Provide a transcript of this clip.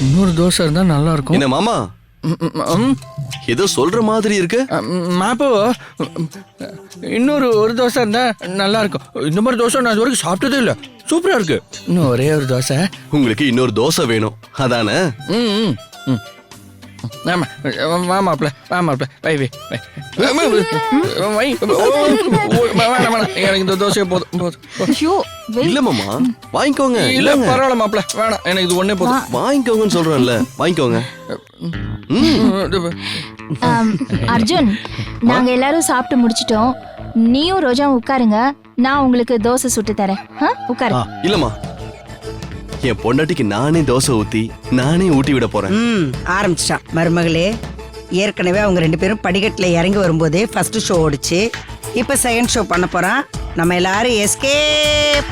இன்னொரு தோசை இருந்தா நல்லா இருக்கும். என்ன மாமா ஏதோ சொல்ற மாதிரி இருக்கு. மாப்போ ஒரு தோசை இருந்தா நல்லா இருக்கும். இந்த மாதிரி தோசை நான் இது வரைக்கும் சாப்பிட்டதே இல்லை. சூப்பரா இருக்கு. இன்னும் ஒரே ஒரு தோசை. உங்களுக்கு இன்னொரு தோசை வேணும் அதானே? ஆமா வாமாப்ல வை வை வை. எனக்கு இந்த தோசையை போதும். இல்ல மாமா வாங்கிக்கோங்க. இல்ல பரவாயில்ல மாப்ள, வேணாம், எனக்கு இது ஒண்ணே போதும். வாங்கிக்கோங்கன்னு சொல்றேன்ல, வாங்கிக்கோங்க. அர்ஜுன், நாங்க எல்லாரும் சாப்பிட்டு முடிச்சிட்டோம். நீயும் ரோஜாவும் உட்காருங்க, நான் உங்களுக்கு தோசை சுட்டு தரேன். உட்காரு. இல்லம்மா, என் பொண்டாட்டிக்கு நானே தோசை ஊத்தி நானே ஊட்டி விட போறேன். ஆரம்பிச்சிட்டான் மருமகளே. ஏற்கனவே அவங்க 2 பேரும் படிக்கட்டுல இறங்கி வரும்போதே ஃபர்ஸ்ட் ஷோ ஓடிச்சு. இப்ப செகண்ட் ஷோ பண்ண போறான். நம்ம எல்லாரும் எஸ்கேப்.